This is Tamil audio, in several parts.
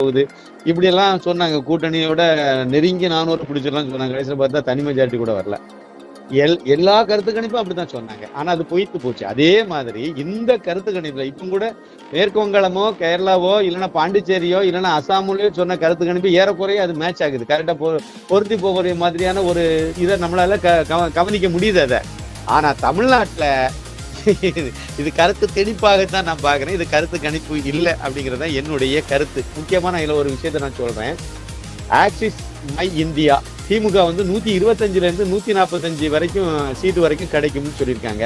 போகுது, இப்படி எல்லாம் சொன்னாங்க. கூட்டணியோட நெருங்கி 400 பிடிச்சிடலாம் சொன்னாங்க. கடைசியில் பார்த்தா தனி மெஜாரிட்டி கூட வரல. எல்லா கருத்து கணிப்பும் அப்படித்தான் சொன்னாங்க. ஆனா அது பொய்த்து போச்சு. அதே மாதிரி இந்த கருத்து கணிப்புல இப்ப கூட மேற்கு வங்காளமோ கேரளாவோ இல்லைன்னா பாண்டிச்சேரியோ இல்லைன்னா அசாமுலயோ சொன்ன கருத்து கணிப்பு ஏறக்குறைய அது மேட்ச் ஆகுது. கரெக்டா பொருத்தி போகிற மாதிரியான ஒரு இதை நம்மளால கவனிக்க முடியுது அதை. ஆனா தமிழ்நாட்டுல இது கருத்து தெளிப்பாகத்தான் நான் பாக்குறேன். இது கருத்து கணிப்பு இல்லை அப்படிங்கறத என்னுடைய கருத்து. முக்கியமான இதுல ஒரு விஷயத்த நான் சொல்றேன். ஆக்சிஸ் மை இந்தியா திமுக வந்து 125ல இருந்து 145 வரைக்கும் சீட்டு வரைக்கும் கிடைக்கும்னு சொல்லியிருக்காங்க.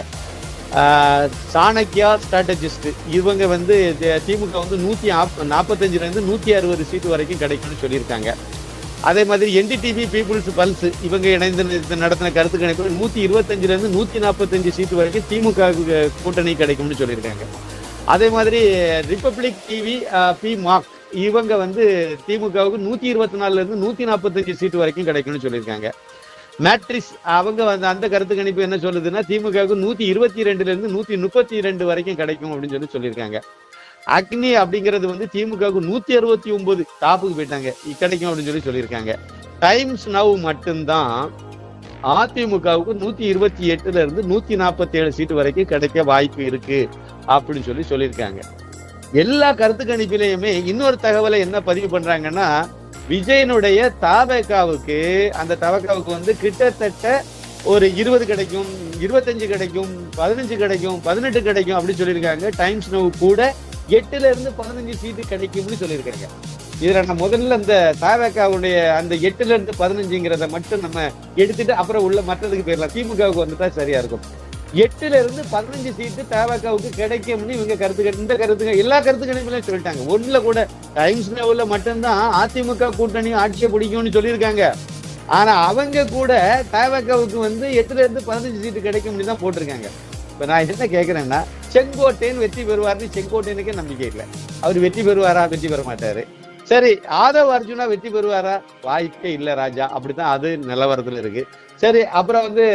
சாணக்கியா ஸ்ட்ராட்டஜிஸ்ட் இவங்க வந்து திமுக வந்து 145ல இருந்து 160 சீட்டு வரைக்கும் கிடைக்கும்னு சொல்லியிருக்காங்க. அதே மாதிரி என்டிடிவி பீப்புள்ஸ் பல்ஸ் இவங்க இணைந்து நடத்தின கருத்து கணிப்பு 125ல இருந்து 145 சீட்டு வரைக்கும் திமுக கூட்டணி கிடைக்கும்னு சொல்லியிருக்காங்க. அதே மாதிரி ரிப்பப்ளிக் டிவி பி மார்க் இவங்க வந்து திமுகவுக்கு 124ல இருந்து 145 சீட்டு வரைக்கும் கிடைக்கும்னு சொல்லியிருக்காங்க. மேட்ரிஸ் அவங்க வந்து அந்த கருத்து கணிப்பு என்ன சொல்லுதுன்னா திமுகவுக்கு 122ல இருந்து 132 வரைக்கும் கிடைக்கும் அப்படின்னு சொல்லியிருக்காங்க. அக்னி அப்படிங்கிறது வந்து திமுகவுக்கு 169 டாப்புக்கு போயிட்டாங்க, கிடைக்கும் அப்படின்னு சொல்லியிருக்காங்க. டைம்ஸ் நவ் மட்டும்தான் அதிமுகவுக்கு 128ல இருந்து 147 சீட்டு வரைக்கும் கிடைக்க வாய்ப்பு இருக்கு அப்படின்னு சொல்லியிருக்காங்க. எல்லா கருத்து கணிப்பிலையுமே இன்னொரு தகவலை என்ன பதிவு பண்றாங்கன்னா, விஜயனுடைய தவகாவுக்கு அந்த தவகாவுக்கு வந்து கிட்டத்தட்ட ஒரு 20 கிடைக்கும், 25 கிடைக்கும், 15 கிடைக்கும், 18 கிடைக்கும் அப்படின்னு சொல்லியிருக்காங்க. டைம்ஸ் நவ் கூட 8ல இருந்து 15 சீட்டு கிடைக்கும்னு சொல்லியிருக்காங்க. இதுல நம்ம முதல்ல அந்த தவகாவுடைய அந்த 8ல இருந்து 15ங்கிறத மட்டும் நம்ம எடுத்துட்டு அப்புறம் உள்ள மற்றதுக்கு போயிடலாம். திமுகவுக்கு வந்துட்டா சரியா இருக்கும். 8ல இருந்து 15 சீட்டு தவகாவுக்கு கிடைக்கும்னு இவங்க இந்த கருத்துங்க எல்லா கருத்து கணிப்புலையும் சொல்லிட்டாங்க. ஒண்ணுல கூட டைம்ஸ் நவ்ல மட்டும்தான் அதிமுக கூட்டணி ஆட்சியை பிடிக்கும்னு சொல்லியிருக்காங்க. ஆனா அவங்க கூட தவகாவுக்கு வந்து 8ல இருந்து 15 சீட்டு கிடைக்கும்னு தான் போட்டிருக்காங்க. இப்ப நான் என்ன கேட்கிறேன்னா, செங்கோட்டையன் வெற்றி பெறுவார்னு செங்கோட்டையனுக்கே நம்பிக்கை இல்லை. அவர் வெற்றி பெறுவாரா? வெற்றி பெற மாட்டாரு. சரி, ஆதவ் அர்ஜுனா வெற்றி பெறுவாரா? வாய்ப்பே இல்லை ராஜா. அப்படித்தான் அது நிலவரத்துல இருக்கு. சரி, அப்புறம் வந்து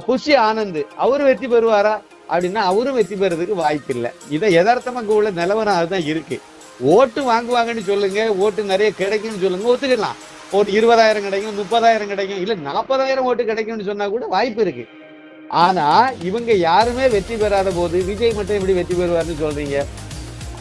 புஷி ஆனந்த் அவரு வெற்றி பெறுவாரா அப்படின்னா அவரும் வெற்றி பெறதுக்கு வாய்ப்பு இல்லை. இதை யதார்த்தமா உள்ள நிலவரம் அதுதான் இருக்கு. ஓட்டு வாங்குவாங்கன்னு சொல்லுங்க, ஓட்டு நிறைய கிடைக்கும்னு சொல்லுங்க, ஒத்துக்கலாம். ஒரு 20,000 கிடைக்கும், 30,000 கிடைக்கும், இல்ல 40,000 ஓட்டு கிடைக்கும்னு சொன்னா கூட வாய்ப்பு இருக்கு. ஆனா இவங்க யாருமே வெற்றி பெறாத போது விஜய் மட்டும் எப்படி வெற்றி பெறுவார்னு சொல்றீங்க?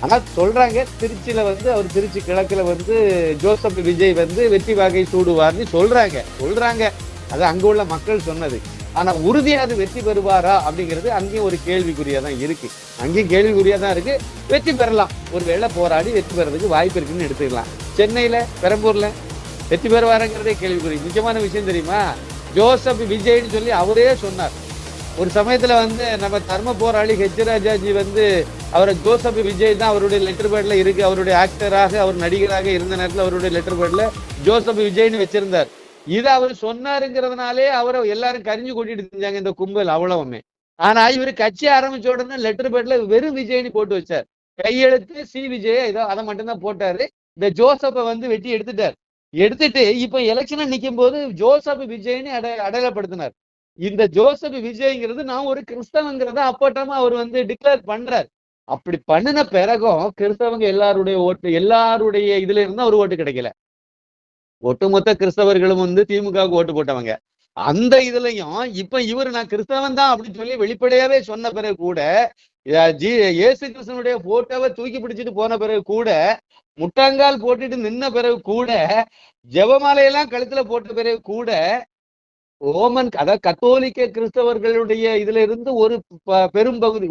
ஆனா சொல்றாங்க திருச்சியில வந்து அவர் திருச்சி கிழக்குல வந்து ஜோசப் விஜய் வந்து வெற்றி வாகை சூடுவார்னு சொல்றாங்க. அது அங்க உள்ள மக்கள் சொன்னது. ஆனா உறுதியா அது வெற்றி பெறுவாரா அப்படிங்கிறது அங்கேயும் ஒரு கேள்விக்குறியா தான் இருக்கு. அங்கேயும் கேள்விக்குறியா தான் இருக்கு. வெற்றி பெறலாம், ஒரு வேளை போராடி வெற்றி பெறதுக்கு வாய்ப்பு இருக்குன்னு எடுத்துக்கலாம். சென்னையில பெரம்பூர்ல வெற்றி பெறுவாருங்கிறதே கேள்விக்குறி. முக்கியமான விஷயம் தெரியுமா, ஜோசப் விஜய்னு சொல்லி அவரே சொன்னார். ஒரு சமயத்துல வந்து நம்ம தர்ம போராளி ஹெச்ராஜாஜி வந்து அவரை ஜோசப் விஜய் தான் அவருடைய லெட்டர் பேட்ல இருக்கு. அவருடைய ஆக்டராக அவர் நடிகராக இருந்த நேரத்தில் அவருடைய லெட்டர் பேட்ல ஜோசப் விஜய்னு வச்சிருந்தார். இதை அவர் சொன்னாருங்கிறதுனாலே அவரை எல்லாரும் கரிஞ்சு கொட்டிட்டு செஞ்சாங்க இந்த கும்பல் அவ்வளவுமே. ஆனா இவர் கட்சி ஆரம்பிச்ச உடனே லெட்டர் பேட்ல வெறும் விஜய்னு போட்டு வச்சார். கையெழுத்து சி விஜய் ஏதோ அதை மட்டும்தான் போட்டாரு. இந்த ஜோசப்பை வந்து வெட்டி எடுத்துட்டு இப்ப எலெக்ஷன்ல நிக்கும் போது ஜோசப் விஜய்னு அடையாளப்படுத்தினார். இந்த ஜோசப் விஜய்ங்கிறது நான் ஒரு கிறிஸ்தவங்கிறத அப்பட்டமா அவர் வந்து டிக்ளேர் பண்றார். அப்படி பண்ணின பிறகும் கிறிஸ்தவங்க எல்லாருடைய இதுல இருந்து ஒரு ஓட்டு கிடைக்கல. ஒட்டுமொத்த கிறிஸ்தவர்களும் வந்து திமுகவுக்கு ஓட்டு போட்டவங்க. அந்த இதுலயும் இப்ப இவர் நான் கிறிஸ்தவன் தான் அப்படின்னு சொல்லி வெளிப்படையாவே சொன்ன பிறகு கூட, இயேசு கிறிஸ்தவனுடைய போட்டோவை தூக்கி பிடிச்சிட்டு போன பிறகு கூட, முட்டாங்கால் போட்டுட்டு நின்ன பிறகு கூட, ஜெபமாலையெல்லாம் கழுத்துல போட்ட பிறகு கூட, அதாவது கத்தோலிக்க கிறிஸ்தவர்களுடைய இதுல இருந்து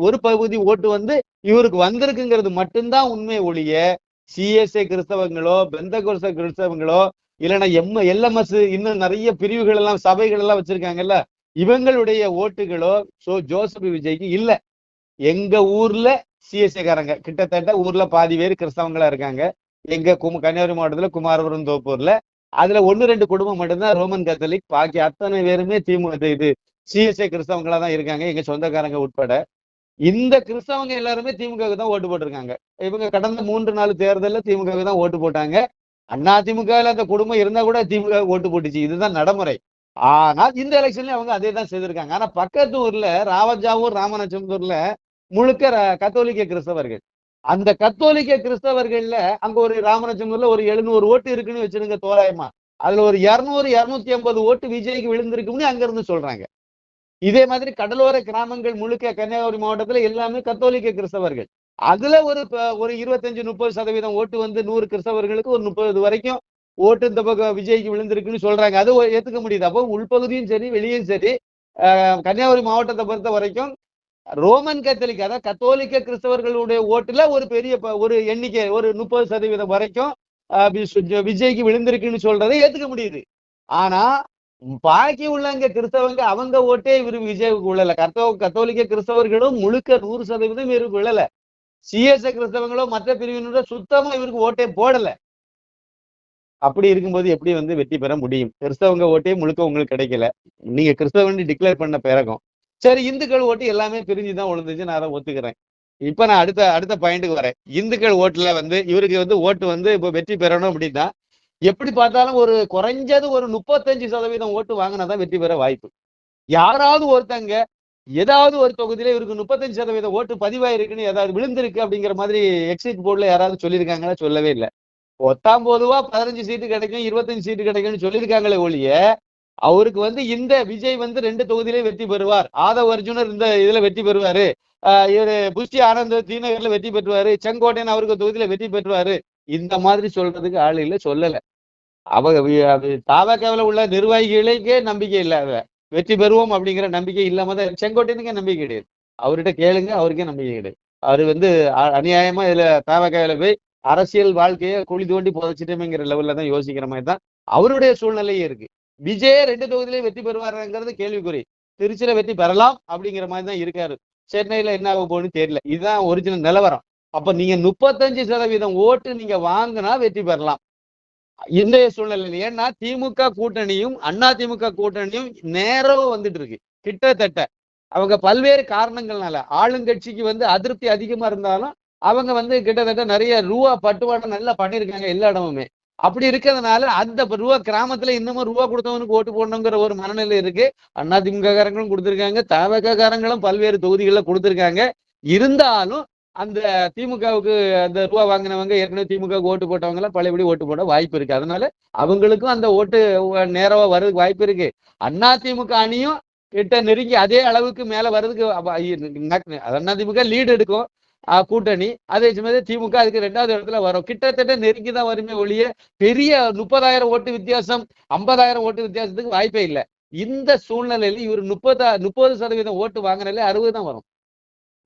ஒரு பகுதி ஓட்டு வந்து இவருக்கு வந்திருக்குங்கிறது மட்டும்தான் உண்மை ஒழிய, சிஎஸ்ஐ கிறிஸ்தவங்களோ பெந்தகோஸ்த கிறிஸ்தவங்களோ இல்லைன்னா எல்எம்எஸ் இன்னும் நிறைய பிரிவுகள் எல்லாம் சபைகள் எல்லாம் வச்சிருக்காங்கல்ல, இவங்களுடைய ஓட்டுகளோ ஜோசப் விஜய்க்கு இல்ல. எங்க ஊர்ல சிஎஸ்ஐ காரங்க கிட்டத்தட்ட ஊர்ல பாதி பேர் கிறிஸ்தவங்களா இருக்காங்க. எங்க கன்னியாகுமரி மாவட்டத்துல குமாரபுரம் தோப்பூர்ல அதுல 1-2 குடும்பம் மட்டும்தான் ரோமன் கத்தோலிக். பாக்கி அத்தனை பேருமே இது சிஎஸ்ஐ கிறிஸ்தவங்களா தான் இருக்காங்க, எங்க சொந்தக்காரங்க உட்பட. இந்த கிறிஸ்தவங்க எல்லாருமே திமுகவுக்கு தான் ஓட்டு போட்டிருக்காங்க. இவங்க கடந்த 3-4 தேர்தலில் திமுகவுக்கு தான் ஓட்டு போட்டாங்க. அண்ணா திமுகவில் அந்த குடும்பம் இருந்தா கூட திமுக ஓட்டு போட்டுச்சு. இதுதான் நடைமுறை. ஆனா இந்த எலெக்ஷன்ல அவங்க அதே தான் செய்திருக்காங்க. ஆனா பக்கத்து ஊர்ல ராவஜாவூர் ராமநாச்சம்பூர்ல முழுக்க கத்தோலிக்க கிறிஸ்தவர்கள். அந்த கத்தோலிக்க கிறிஸ்தவர்கள்ல அங்க ஒரு ராமராஜ்ல ஒரு 700 ஓட்டு இருக்குன்னு வச்சிருங்க தோராயமா. அதுல ஒரு 200 250 ஓட்டு விஜய்க்கு விழுந்திருக்கும்னு அங்க இருந்து சொல்றாங்க. இதே மாதிரி கடலோர கிராமங்கள் முழுக்க கன்னியாகுமரி மாவட்டத்துல எல்லாமே கத்தோலிக்க கிறிஸ்தவர்கள். அதுல ஒரு 25-30% ஓட்டு வந்து 100 கிறிஸ்தவர்களுக்கு ஒரு 30 வரைக்கும் ஓட்டு இந்த பக்கம் விஜய்க்கு விழுந்திருக்குன்னு சொல்றாங்க. அது ஏத்துக்க முடியுது. அப்போ உள்பகுதியும் சரி வெளியும் சரி கன்னியாகுமரி மாவட்டத்தை பொறுத்த வரைக்கும் ரோமன் கத்தோலிக் அதாவது கத்தோலிக்க கிறிஸ்தவர்களுடைய ஓட்டுல ஒரு பெரிய ஒரு எண்ணிக்கை ஒரு 30% வரைக்கும் விஜய்க்கு விழுந்திருக்குன்னு சொல்றதை ஏத்துக்க முடியுது. ஆனா பாக்கி உள்ளங்க கிறிஸ்தவங்க அவங்க ஓட்டே இவருக்கு விஜய்க்கு விழல. கத்தோலிக்க கிறிஸ்தவர்களும் முழுக்க 100% இவருக்கு விழல. சிஎஸ்ஐ கிறிஸ்தவங்களோ மற்ற பிரிவினரோ சுத்தமா இவருக்கு ஓட்டே போடல. அப்படி இருக்கும்போது எப்படி வந்து வெற்றி பெற முடியும்? கிறிஸ்தவங்க ஓட்டே முழுக்க உங்களுக்கு கிடைக்கல. நீங்க கிறிஸ்தவன் டிக்ளேர் பண்ண பிறகும் சரி இந்துக்கள் ஓட்டு எல்லாமே பிரிஞ்சுதான் விழுந்துச்சு, நான் அதை ஒத்துக்கிறேன். இப்ப நான் அடுத்த அடுத்த பாயிண்ட்டுக்கு வரேன். இந்துக்கள் ஓட்டுல வந்து இவருக்கு வந்து ஓட்டு வந்து இப்ப வெற்றி பெறணும் அப்படின்னா எப்படி பார்த்தாலும் ஒரு குறைஞ்சது ஒரு 35% ஓட்டு வாங்கினாதான் வெற்றி பெற வாய்ப்பு. யாராவது ஒருத்தங்க ஏதாவது ஒரு தொகுதியில இவருக்கு 35% ஓட்டு பதிவாயிருக்குன்னு ஏதாவது விழுந்திருக்கு அப்படிங்கிற மாதிரி எக்ஸிட் போர்டுல யாராவது சொல்லியிருக்காங்களா? சொல்லவே இல்லை. 19 15 சீட்டு கிடைக்கும் 25 சீட்டு கிடைக்கும்னு சொல்லியிருக்காங்களே ஒழிய அவருக்கு வந்து இந்த விஜய் வந்து 2 தொகுதியிலே வெற்றி பெறுவார், ஆதவ் அர்ஜுனர் இந்த இதுல வெற்றி பெறுவாரு, இவரு புஷ்டி ஆனந்த் தீநகர்ல வெற்றி பெற்றுவாரு, செங்கோட்டையன் அவருக்கு தொகுதியில வெற்றி பெற்றுவாரு, இந்த மாதிரி சொல்றதுக்கு ஆள் இல்லை, சொல்லல. அவங்க தாவக்காவில உள்ள நிர்வாகிகளுக்கே நம்பிக்கை இல்லை. வெற்றி பெறுவோம் அப்படிங்கிற நம்பிக்கை இல்லாம தான் செங்கோட்டையனுக்கே நம்பிக்கை கிடையாது. அவர்கிட்ட கேளுங்க, அவருக்கே நம்பிக்கை கிடையாது. அவரு வந்து அநியாயமா இதுல தாவக்காவில போய் அரசியல் வாழ்க்கையை குழி தோண்டி புதைச்சிட்டோமேங்கிற லெவல்ல தான் யோசிக்கிற மாதிரி தான் அவருடைய சூழ்நிலையே இருக்கு. விஜய் 2 தொகுதியிலே வெற்றி பெறுவாருங்கிறது கேள்விக்குறி. திருச்சியில வெற்றி பெறலாம் அப்படிங்கிற மாதிரி தான் இருக்காரு. சென்னையில என்ன ஆக போகுன்னு தெரியல. இதுதான் ஒரிஜினல் நிலவரம். அப்ப நீங்க 35% ஓட்டு நீங்க வாங்கினா வெற்றி பெறலாம் இன்றைய சூழ்நிலையில். ஏன்னா திமுக கூட்டணியும் அதிமுக கூட்டணியும் நேரம் வந்துட்டு இருக்கு. கிட்டத்தட்ட அவங்க பல்வேறு காரணங்கள்னால ஆளுங்கட்சிக்கு வந்து அதிருப்தி அதிகமா இருந்தாலும் அவங்க வந்து கிட்டத்தட்ட நிறைய ரூபா பட்டுவாடம் நல்லா பண்ணிருக்காங்க எல்லா இடமுமே. அப்படி இருக்கிறதுனால அந்த ரூபா கிராமத்துல இன்னமும் ரூபா கொடுத்தவனுக்கு ஓட்டு போடணுங்கிற ஒரு மனநிலை இருக்கு. அதிமுக காரங்களும் கொடுத்திருக்காங்க, தவக காரங்களும் பல்வேறு தொகுதிகளில் கொடுத்திருக்காங்க. இருந்தாலும் அந்த திமுகவுக்கு அந்த ரூபா வாங்கினவங்க ஏற்கனவே திமுக ஓட்டு போட்டவங்க எல்லாம் பழையபடி ஓட்டு போட வாய்ப்பு இருக்கு. அதனால அவங்களுக்கும் அந்த ஓட்டு நேரவா வர்றதுக்கு வாய்ப்பு இருக்கு. அதிமுக அணியும் கிட்ட நெருங்கி அதே அளவுக்கு மேல வர்றதுக்கு அதிமுக லீடு எடுக்கும் கூட்டணி. அதே சமயத்தில் திமுக அதுக்கு 2வது இடத்துல வரும். கிட்டத்தட்ட நெருங்கிதான் வருமே ஒழிய பெரிய 30,000 ஓட்டு வித்தியாசம் 50,000 ஓட்டு வித்தியாசத்துக்கு வாய்ப்பே இல்லை. இந்த சூழ்நிலையில இவர் 30% ஓட்டு வாங்கினாலே 60 தான் வரும்.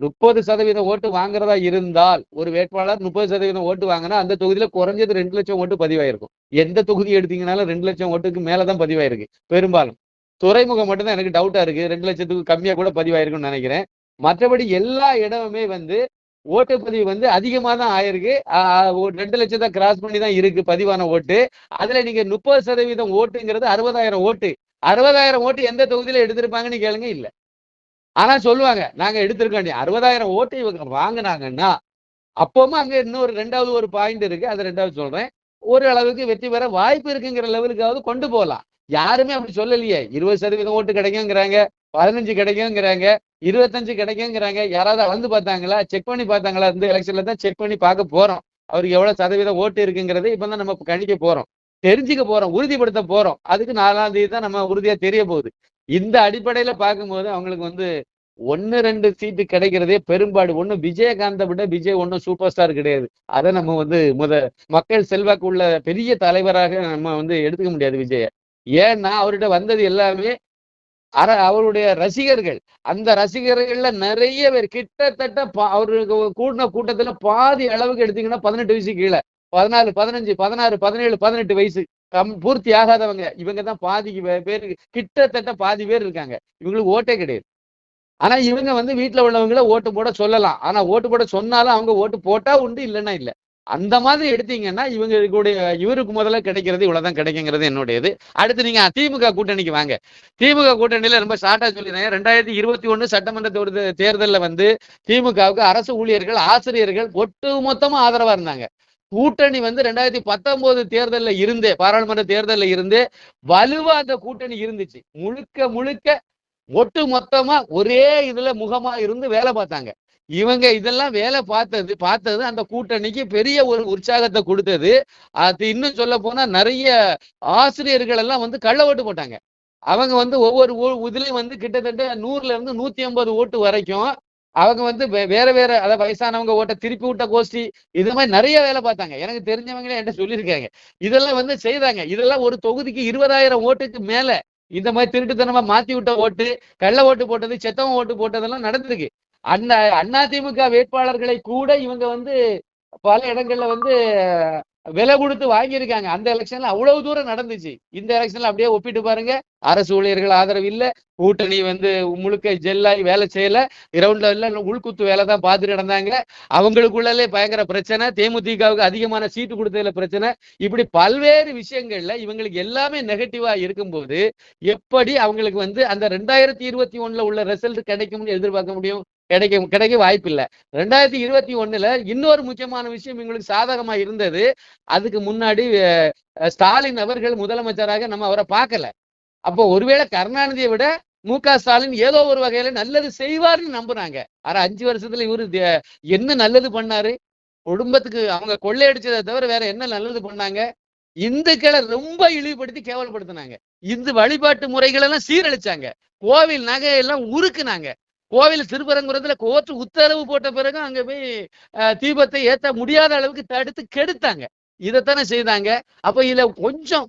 30% ஓட்டு வாங்குறதா இருந்தால் ஒரு வேட்பாளர் 30% ஓட்டு வாங்கினா அந்த தொகுதியில குறைஞ்சது 2 லட்சம் ஓட்டு பதிவாயிருக்கும். எந்த தொகுதி எடுத்தீங்கன்னாலும் 2 லட்சம் ஓட்டுக்கு மேலதான் பதிவாயிருக்கு பெரும்பாலும். துறைமுகம் மட்டும்தான் எனக்கு டவுட்டா இருக்கு, 2 லட்சத்துக்கு கம்மியா கூட பதிவாயிருக்கும்னு நினைக்கிறேன். மற்றபடி எல்லா இடமுமே வந்து ஓட்டுப்பதிவு வந்து அதிகமா தான் ஆயிருக்கு. 2 லட்சத்தை கிராஸ் பண்ணி தான் இருக்கு பதிவான ஓட்டு. அதுல நீங்க 30% ஓட்டுங்கிறது 60,000 ஓட்டு. 60,000 ஓட்டு எந்த தொகுதியில எடுத்திருப்பாங்கன்னு கேளுங்க, இல்ல. ஆனா சொல்லுவாங்க நாங்க எடுத்திருக்கோம். 60,000 ஓட்டு இவங்க வாங்கினாங்கன்னா அப்பவும் அங்க இன்னொரு 2வது ஒரு பாயிண்ட் இருக்கு, அதை 2வது சொல்றேன். ஒரு அளவுக்கு வெற்றி பெற வாய்ப்பு இருக்குங்கிற லெவலுக்காவது கொண்டு போகலாம். யாருமே அப்படி சொல்லலையே. 20% ஓட்டு கிடைக்குங்கிறாங்க, 15 கிடைக்குங்கிறாங்க, 25 கிடைக்குங்கிறாங்க. யாராவது அளந்து பார்த்தாங்களா? செக் பண்ணி பார்த்தாங்களா? இந்த எலெக்ஷன்ல தான் செக் பண்ணி பார்க்க போறோம். அவருக்கு எவ்வளவு சதவீதம் ஓட்டு இருக்குங்கிறத இப்பதான் நம்ம கணிக்க போறோம், தெரிஞ்சுக்க போறோம், உறுதிப்படுத்த போறோம். அதுக்கு 4ஆம் தேதி தான் நம்ம உறுதியா தெரிய போகுது. இந்த அடிப்படையில பார்க்கும்போது அவங்களுக்கு வந்து 1-2 சீட்டு கிடைக்கிறதே பெரும்பாடு. ஒண்ணு விஜயகாந்தை விட விஜய் ஒன்னும் சூப்பர் ஸ்டார் கிடையாது. அதை நம்ம வந்து மக்கள் செல்வாக்கு உள்ள பெரிய தலைவராக நம்ம வந்து எடுத்துக்க முடியாது விஜய. ஏன்னா அவர்கிட்ட வந்தது எல்லாமே அவருடைய ரசிகர்கள். அந்த ரசிகர்கள்ல நிறைய பேர் கிட்டத்தட்ட அவருக்கு கூட்டின கூட்டத்துல பாதி அளவுக்கு எடுத்தீங்கன்னா 18 வயசு கீழே, 14 15 16 17 18 வயசு பூர்த்தி ஆகாதவங்க இவங்க தான் பாதிக்கு பேர், கிட்டத்தட்ட பாதி பேர் இருக்காங்க. இவங்களுக்கு ஓட்டே கிடையாது. ஆனா இவங்க வந்து வீட்டுல உள்ளவங்கள ஓட்டு போட சொல்லலாம். ஆனா ஓட்டு போட சொன்னாலும் அவங்க ஓட்டு போட்டா உண்டு, இல்லைன்னா இல்ல. அந்த மாதிரி எடுத்தீங்கன்னா இவருக்கு முதல்ல கிடைக்கிறது இவ்வளவுதான் கிடைக்குங்கிறது என்னுடையது. அடுத்து நீங்க திமுக கூட்டணிக்கு வாங்க. திமுக கூட்டணியில ரொம்ப ஷார்ட்டா சொல்லிடுறேன். 2021 சட்டமன்ற தேர்தலில் வந்து திமுகவுக்கு அரசு ஊழியர்கள் ஆசிரியர்கள் ஒட்டு மொத்தமா ஆதரவா இருந்தாங்க. கூட்டணி வந்து 2019 தேர்தலில் இருந்தே பாராளுமன்ற தேர்தலில் இருந்தே வலுவா அந்த கூட்டணி இருந்துச்சு. முழுக்க முழுக்க ஒட்டு மொத்தமா ஒரே இதுல முகமா இருந்து வேலை பார்த்தாங்க. இவங்க இதெல்லாம் வேலை பார்த்தது அந்த கூட்டணிக்கு பெரிய ஒரு உற்சாகத்தை கொடுத்தது. அது இன்னும் சொல்ல போனா நிறைய ஆசிரியர்கள் எல்லாம் வந்து கள்ள ஓட்டு போட்டாங்க. அவங்க வந்து ஒவ்வொரு இதுலயும் வந்து கிட்டத்தட்ட 100ல இருந்து 150 ஓட்டு வரைக்கும் அவங்க வந்து வேற வேற அதாவது வயசானவங்க ஓட்ட திருப்பி விட்ட கோஷ்டி இது மாதிரி நிறைய வேலை பார்த்தாங்க. எனக்கு தெரிஞ்சவங்களே என்கிட்ட சொல்லியிருக்காங்க. இதெல்லாம் வந்து செய்தாங்க. இதெல்லாம் ஒரு தொகுதிக்கு 20,000 ஓட்டுக்கு மேல இந்த மாதிரி திருட்டுத்தனமா மாத்தி விட்ட ஓட்டு, கள்ள ஓட்டு போட்டது, செத்தவன் ஓட்டு போட்டதெல்லாம் நடந்திருக்கு. அதிமுக வேட்பாளர்களை கூட இவங்க வந்து பல இடங்கள்ல வந்து விலை கொடுத்து வாங்கியிருக்காங்க. அந்த எலெக்ஷன்ல அவ்வளவு தூரம் நடந்துச்சு. இந்த எலெக்ஷன்ல அப்படியே ஒப்பிட்டு பாருங்க. அரசு ஊழியர்கள் ஆதரவு இல்ல, கூட்டணி வந்து முழுக்க ஜெல்லாகி வேலை செய்யல, கிரவுண்ட்ல எல்லாம் உள்குத்து வேலை தான் பார்த்துட்டு நடந்தாங்க. அவங்களுக்குள்ளே பயங்கர பிரச்சனை, தேமுதிகவுக்கு அதிகமான சீட்டு கொடுத்ததுல பிரச்சனை, இப்படி பல்வேறு விஷயங்கள்ல இவங்களுக்கு எல்லாமே நெகட்டிவா இருக்கும்போது எப்படி அவங்களுக்கு வந்து அந்த 2021 உள்ள ரிசல்ட் கிடைக்கும்னு எதிர்பார்க்க முடியும்? கிடைக்க வாய்ப்பு இல்லை. 2021 இன்னொரு முக்கியமான விஷயம் எங்களுக்கு சாதகமா இருந்தது. அதுக்கு முன்னாடி ஸ்டாலின் அவர்கள் முதலமைச்சராக நம்ம அவரை பார்க்கல. அப்போ ஒருவேளை கருணாநிதியை விட மு.க. ஸ்டாலின் ஏதோ ஒரு வகையில நல்லது செய்வார்னு நம்புறாங்க. ஆனா 5 வருஷத்துல இவரு என்ன நல்லது பண்ணாரு? குடும்பத்துக்கு அவங்க கொள்ளையடிச்சதை தவிர வேற என்ன நல்லது பண்ணாங்க? இந்துக்களை ரொம்ப இழிவுபடுத்தி கேவலப்படுத்தினாங்க. இந்து வழிபாட்டு முறைகள் எல்லாம் சீரழிச்சாங்க. கோவில் நகையெல்லாம் உருக்குனாங்க. கோவில் திருப்பரங்குன்றத்துல கோர்ட்டு உத்தரவு போட்ட பிறகு அங்க போய் தீபத்தை ஏத்த முடியாத அளவுக்கு தடுத்து கெடுத்தாங்க. இதைத்தானே செய்தாங்க. அப்ப இதுல கொஞ்சம்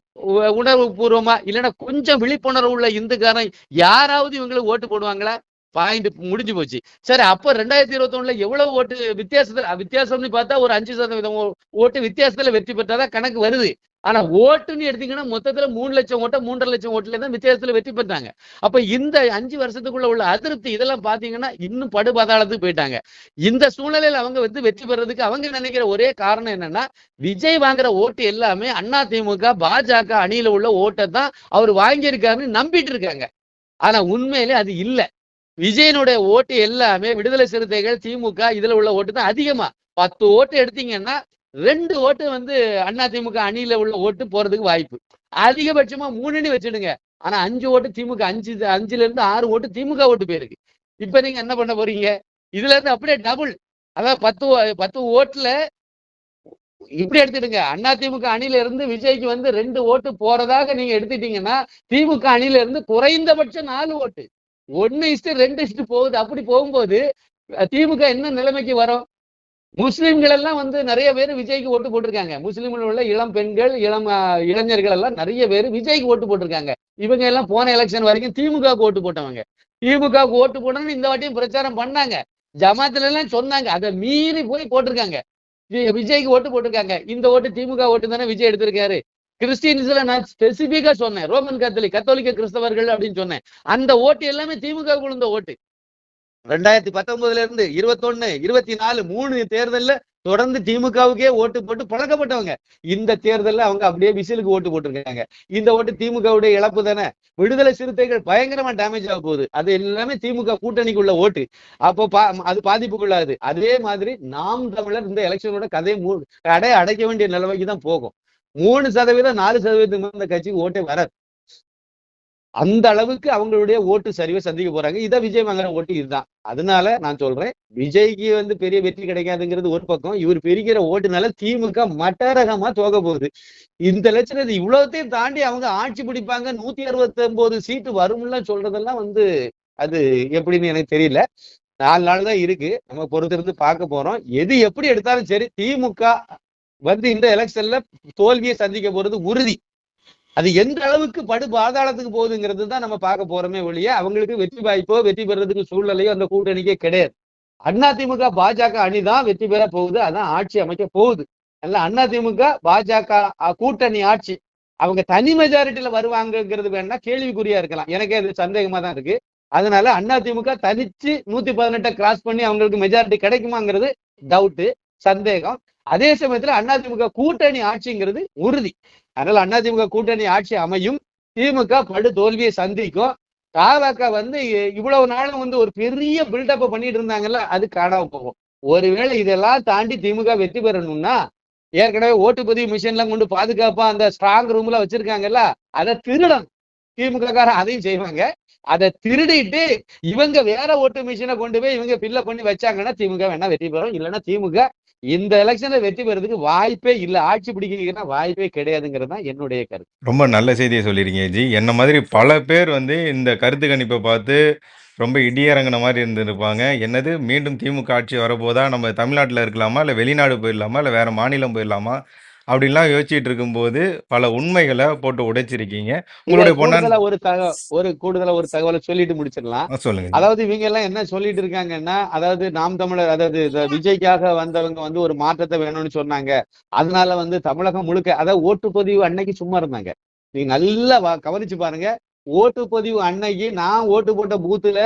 உணர்வு பூர்வமா இல்லைன்னா கொஞ்சம் விழிப்புணர்வு உள்ள இந்துக்காரன் யாராவது இவங்களுக்கு ஓட்டு போடுவாங்களா? பாயிண்ட் முடிஞ்சு போச்சு. சரி, அப்ப 2021 எவ்வளவு ஓட்டு வித்தியாசம்னு பார்த்தா ஒரு 5% ஓட்டு வித்தியாசத்துல வெற்றி பெற்றாதான் கணக்கு வருது. ஆனா ஓட்டுன்னு எடுத்தீங்கன்னா மொத்தத்துல 3 லட்சம் ஓட்ட 3.5 லட்சம் ஓட்டுல தான் வித்தியாசத்துல வெற்றி பெற்றாங்க. அப்ப இந்த 5 வருஷத்துக்குள்ள உள்ள அதிருப்தி இதெல்லாம் பாத்தீங்கன்னா இன்னும் படுபாதாளத்துக்கு போயிட்டாங்க. இந்த சூழ்நிலையில அவங்க வந்து வெற்றி பெறதுக்கு அவங்க நினைக்கிற ஒரே காரணம் என்னன்னா, விஜய் வாங்குற ஓட்டு எல்லாமே அதிமுக பாஜக அணியில உள்ள ஓட்டை தான் அவர் வாங்கியிருக்காருன்னு நம்பிட்டு இருக்காங்க. ஆனா உண்மையிலே அது இல்ல. விஜயனுடைய ஓட்டு எல்லாமே விடுதலை சிறுத்தைகள் திமுக இதுல உள்ள ஓட்டு தான் அதிகமா. 10 ஓட்டு எடுத்தீங்கன்னா 2 ஓட்டு வந்து அதிமுக அணியில உள்ள ஓட்டு போறதுக்கு வாய்ப்பு. அதிகபட்சமா 3ன்னு வச்சுடுங்க. ஆனா 5 ஓட்டு திமுக, 5ல இருந்து 6 ஓட்டு திமுக ஓட்டு போயிருக்கு. இப்ப நீங்க என்ன பண்ண போறீங்க? இதுல இருந்து அப்படியே டபுள். அதாவது 10 ஓட்டுல இப்படி எடுத்துடுங்க. அதிமுக அணியில இருந்து விஜய்க்கு வந்து 2 ஓட்டு போறதாக நீங்க எடுத்துட்டீங்கன்னா திமுக அணியில இருந்து குறைந்தபட்சம் 4 ஓட்டு 1:2 போகுது. அப்படி போகும்போது திமுக என்ன நிலைமைக்கு வரும்? முஸ்லிம்கள் எல்லாம் வந்து நிறைய பேர் விஜய்க்கு ஓட்டு போட்டிருக்காங்க. முஸ்லிம்கள் உள்ள இளம் பெண்கள் இளைஞர்கள் எல்லாம் நிறைய பேர் விஜய்க்கு ஓட்டு போட்டிருக்காங்க. இவங்க எல்லாம் போன எலெக்ஷன் வரைக்கும் திமுகவுக்கு ஓட்டு போட்டவங்க. திமுகவுக்கு ஓட்டு போடணும்னு இந்த வாட்டியும் பிரச்சாரம் பண்ணாங்க. ஜமாத்துல எல்லாம் சொன்னாங்க. அதை மீறி போய் போட்டிருக்காங்க. விஜய்க்கு ஓட்டு போட்டிருக்காங்க. இந்த ஓட்டு திமுக ஓட்டு தானே விஜய் எடுத்திருக்காரு. கிறிஸ்டியன்ஸ்ல நான் ஸ்பெசிபிக்கா சொன்னேன். ரோமன் கத்தோலிக்க கிறிஸ்தவர்கள் அப்படின்னு சொன்னேன். அந்த ஓட்டு எல்லாமே திமுக விழுந்த ஓட்டு. 2019 இருந்து 21, 24 3 தேர்தல்ல தொடர்ந்து திமுகவுக்கே ஓட்டு போட்டு பழக்கப்பட்டவங்க. இந்த தேர்தல்ல அவங்க அப்படியே விசிலுக்கு ஓட்டு போட்டிருக்காங்க. இந்த ஓட்டு திமுகவுடைய இழப்பு தானே. விடுதலை சிறுத்தைகள் பயங்கரமா டேமேஜ் ஆக போகுது. அது எல்லாமே திமுக கூட்டணிக்குள்ள ஓட்டு. அப்போ அது பாதிப்புக்குள்ளாது. அதே மாதிரி நாம் தமிழர் இந்த எலெக்ஷனோட கடை அடைக்க வேண்டிய நிலைமைக்கு தான் போகும். 3% 4% இந்த கட்சிக்கு ஓட்டே வராது. அந்த அளவுக்கு அவங்களுடைய ஓட்டு சரிவை சந்திக்க போறாங்க. இதை விஜய் வாங்குற ஓட்டு இதுதான். அதனால நான் சொல்றேன், விஜய்க்கு வந்து பெரிய வெற்றி கிடைக்காதுங்கிறது ஒரு பக்கம். இவர் பெருகிற ஓட்டுனால திமுக மட்டரகமா தோக போகுது. இந்த லட்சணத்தை இவ்வளவுத்தையும் தாண்டி அவங்க ஆட்சி பிடிப்பாங்க, 169 சீட்டு வரும்ல சொல்றதெல்லாம் வந்து அது எப்படின்னு எனக்கு தெரியல. 4 நாள் தான் இருக்கு. நம்ம பொறுத்திருந்து பார்க்க போறோம். எது எப்படி எடுத்தாலும் சரி, திமுக வந்து இந்த எலெக்ஷன்ல தோல்வியை சந்திக்க போறது உறுதி. அது எந்த அளவுக்கு படு பாதாளத்துக்கு போகுதுங்கிறது தான் நம்ம பார்க்க போறோமே ஒழிய அவங்களுக்கு வெற்றி வாய்ப்போ வெற்றி பெறதுக்கு சூழ்நிலையோ அந்த கூட்டணிக்கே கிடையாது. அதிமுக பாஜக அணிதான் வெற்றி பெற போகுது. அதான் ஆட்சி அமைக்க போகுது. அதிமுக பாஜக கூட்டணி ஆட்சி அவங்க தனி மெஜாரிட்டியில வருவாங்கிறது வேணா கேள்விக்குறியா இருக்கலாம். எனக்கே அது சந்தேகமா தான் இருக்கு. அதனால அதிமுக தனிச்சு 118 கிராஸ் பண்ணி அவங்களுக்கு மெஜாரிட்டி கிடைக்குமாங்கிறது டவுட்டு, சந்தேகம். அதே சமயத்துல அதிமுக கூட்டணி ஆட்சிங்கிறது உறுதி. அதனால அதிமுக கூட்டணி ஆட்சி அமையும். திமுக படு தோல்வியை சந்திக்கும். பாஜக வந்து இவ்வளவு நாளும் வந்து ஒரு பெரிய பில்டப் பண்ணிட்டு இருந்தாங்கல்ல, அது காணாம போகும். ஒருவேளை இதெல்லாம் தாண்டி திமுக வெற்றி பெறணும்னா ஏற்கனவே ஓட்டுப்பதிவு மிஷின் எல்லாம் கொண்டு பாதுகாப்பா அந்த ஸ்ட்ராங் ரூம்ல வச்சிருக்காங்கல்ல, அதை திருடணும். திமுக காரன் அதையும் செய்வாங்க. அதை திருடிட்டு இவங்க வேற ஓட்டு மிஷினை கொண்டு போய் இவங்க ஃபில்அப் பண்ணி வச்சாங்கன்னா திமுக வேணா வெற்றி பெறும். இல்லைன்னா திமுக இந்த எலெக்ஷன்ல வெற்றி பெறதுக்கு வாய்ப்பே இல்லை, ஆட்சி பிடிக்கிறதுக்கு வாய்ப்பே கிடையாதுங்கிறது தான் என்னுடைய கருத்து. ரொம்ப நல்ல செய்தியை சொல்லியிருக்கீங்க ஜி. என்ன மாதிரி பல பேர் வந்து இந்த கருத்து கணிப்பை பார்த்து ரொம்ப இடியிறங்குன மாதிரி இருந்திருப்பாங்க. என்னது மீண்டும் திமுக ஆட்சி வரப்போதா? நம்ம தமிழ்நாட்டுல இருக்கலாமா? இல்ல வெளிநாடு போயிடலாமா? இல்ல வேற மாநிலம் போயிடலாமா? அப்படின்லாம் யோசிச்சுட்டு இருக்கும்போது, பல உண்மைகள போட்டு உடைச்சிருக்கீங்க. இதுல உங்களுடைய பொன்னான் கூடுதலா ஒரு தகவலை சொல்லிட்டு முடிச்சிடலாம். சொல்லுங்க ஜி. அதாவது இவங்க எல்லாம் என்ன சொல்லிட்டு இருக்காங்கன்னா, அதாவது நாம் தமிழர், அதாவது விஜய்க்காக வந்தவங்க வந்து ஒரு மாற்றத்தை வேணும்னு சொன்னாங்க. அதனால வந்து தமிழகம் முழுக்க, அதாவது ஓட்டுப்பதிவு அன்னைக்கு சும்மா இருந்தாங்க. நீங்க நல்லா கவனிச்சு பாருங்க. ஓட்டுப்பதிவு அன்னைக்கு நான் ஓட்டு போட்ட பூத்துல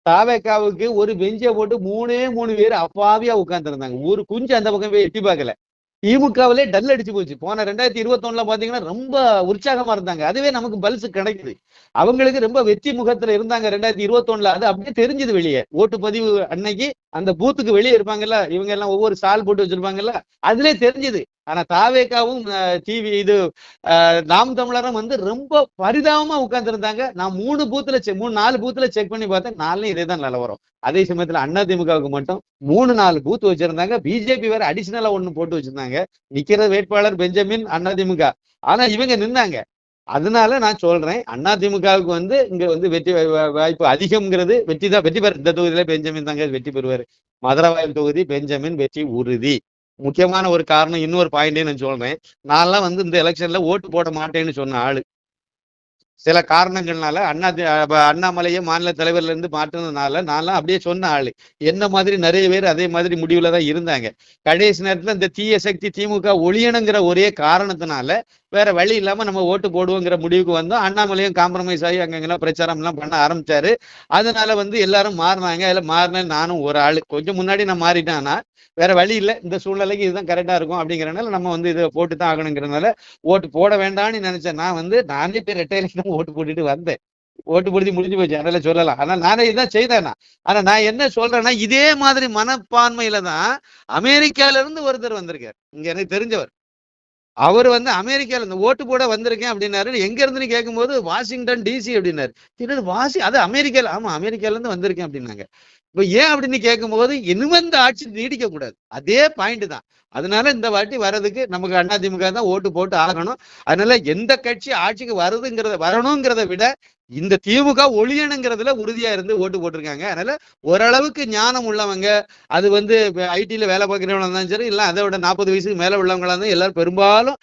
தாவேக்காவுக்கு ஒரு பெஞ்சை போட்டு 3 பேர் அப்பாவியா உட்கார்ந்து இருந்தாங்க. ஒரு குஞ்சு அந்த பக்கம் போய் எட்டி பார்க்கல. திமுகவிலே டல் அடிச்சு போச்சு. போன 2021 பாத்தீங்கன்னா ரொம்ப உற்சாகமா இருந்தாங்க. அதுவே நமக்கு பல்ஸ் கிடைக்குது. அவங்களுக்கு ரொம்ப வெற்றி முகத்துல இருந்தாங்க 2021. அது அப்படியே தெரிஞ்சது வெளியே. ஓட்டுப்பதிவு அன்னைக்கு அந்த பூத்துக்கு வெளியே இருப்பாங்கல்ல, இவங்க எல்லாம் ஒவ்வொரு சால் போட்டு வச்சிருப்பாங்கல்ல, அதுல தெரிஞ்சது. ஆனா தாவேக்காவும் டிவி இது நாம் தமிழரும் வந்து ரொம்ப பரிதாபமா உட்கார்ந்து இருந்தாங்க. நான் 4 பூத்துல செக் பண்ணி பார்த்தேன். 4லையும் இதே தான் நிலவரம். அதே சமயத்துல அதிமுகவுக்கு மட்டும் 3-4 பூத் வச்சிருந்தாங்க. பிஜேபி வேற அடிஷனலா ஒண்ணு போட்டு வச்சிருந்தாங்க. நிக்கிற வேட்பாளர் பெஞ்சமின் அதிமுக. ஆனா இவங்க நின்னாங்க. அதனால நான் சொல்றேன், அதிமுகவுக்கு வந்து இங்க வந்து வெற்றி வாய்ப்பு அதிகம்ங்கிறது. வெற்றி பெற இந்த தொகுதியில பெஞ்சமின் தாங்க வெற்றி பெறுவாரு. மதுரவாயல் தொகுதி பெஞ்சமின் வெற்றி உறுதி. முக்கியமான ஒரு காரணம், இன்னொரு பாயிண்டே நான் சொல்றேன். நான்லாம் வந்து இந்த எலெக்ஷன்ல ஓட்டு போட மாட்டேன்னு சொன்ன ஆளு. சில காரணங்கள்னால அண்ணாமலையை மாநில தலைவர்ல இருந்து மாற்றினதுனால நான்லாம் அப்படியே சொன்ன ஆளு. என்ன மாதிரி நிறைய பேர் அதே மாதிரி முடிவுல தான் இருந்தாங்க. கடைசி நேரத்துல இந்த தீய சக்தி திமுக ஒழியணுங்கிற ஒரே காரணத்தினால வேற வழி இல்லாம நம்ம ஓட்டு போடுவோங்கிற முடிவுக்கு வந்தோம். அண்ணாமலையும் காம்ப்ரமைஸ் ஆகி அங்கெல்லாம் பிரச்சாரம் எல்லாம் பண்ண ஆரம்பிச்சாரு. அதனால வந்து எல்லாரும் மாறினாங்க. அதுல மாறினேன் நானும் ஒரு ஆளு. கொஞ்சம் முன்னாடி நான் மாறிட்டேன்னா வேற வழி இல்லை, இந்த சூழ்நிலைக்கு இதுதான் கரெக்டா இருக்கும் அப்படிங்கிறனால நம்ம வந்து இதை போட்டு தான் ஆகணுங்கிறதுனால ஓட்டு போட வேண்டாம்னு நினைச்சேன். நான் வந்து நானே போய் ரெட்டையில ஓட்டு போட்டுட்டு வந்தேன். ஓட்டு போட்டு முடிஞ்சு போச்சு, அதனால சொல்லலாம். ஆனா நானே இதான் செய்தேன். ஆனா நான் என்ன சொல்றேன்னா, இதே மாதிரி மனப்பான்மையில தான் அமெரிக்கால இருந்து ஒருத்தர் வந்திருக்காரு. இங்க எனக்கு தெரிஞ்சவர். அவர் வந்து அமெரிக்கால இந்த ஓட்டு போட வந்திருக்கேன் அப்படின்னாரு. எங்க இருந்துன்னு கேட்கும்போது வாஷிங்டன் டிசி அப்படின்னாரு. அது அமெரிக்கால, ஆமா அமெரிக்கால இருந்து வந்திருக்கேன் அப்படின்னாங்க. இப்ப ஏன் அப்படின்னு கேட்கும்போது இனிமே இந்த ஆட்சி நீடிக்க கூடாது, அதே பாயிண்ட் தான். அதனால இந்த வாட்டி வர்றதுக்கு நமக்கு அதிமுக தான் ஓட்டு போட்டு ஆகணும். அதனால எந்த கட்சி ஆட்சிக்கு வரணுங்கிறத விட இந்த திமுக ஒழியணுங்கிறதுல உறுதியா இருந்து ஓட்டு போட்டிருக்காங்க. அதனால ஓரளவுக்கு ஞானம் உள்ளவங்க, அது வந்து ஐடில வேலை பார்க்கிறவங்க இருந்தாலும் சரி, இல்லை அதை விட 40 வயசுக்கு மேல உள்ளவங்களா இருந்தாலும் எல்லாரும் பெரும்பாலும்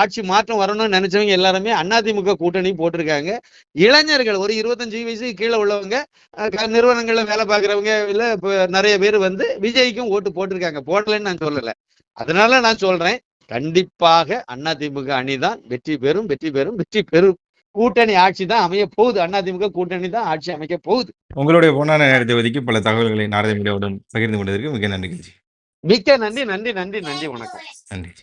ஆட்சி மாற்றம் வரணும்னு நினைச்சவங்க எல்லாருமே அதிமுக கூட்டணி போட்டிருக்காங்க. இளைஞர்கள் ஒரு 25 வயசுக்கு கீழே உள்ளவங்க, நிறுவனங்கள்ல வேலை பார்க்கிறவங்க, இல்ல நிறைய பேர் வந்து விஜய்க்கும் ஓட்டு போட்டிருக்காங்க. போடலன்னு நான் சொல்லல. அதனால நான் சொல்றேன், கண்டிப்பாக அதிமுக அணிதான் வெற்றி பெறும், வெற்றி பெறும், வெற்றி பெறும். கூட்டணி ஆட்சி தான் அமைய போகுது. அதிமுக கூட்டணி தான் ஆட்சி அமைக்க போகுது. உங்களுடைய பொன்னான நேரத்தை ஒதுக்கி பல தகவல்களை நாரத மீடியாவுடன் பகிர்ந்து கொண்டதற்கு மிக நன்றி. மிக்க நன்றி, நன்றி, நன்றி, நன்றி. வணக்கம். நன்றி.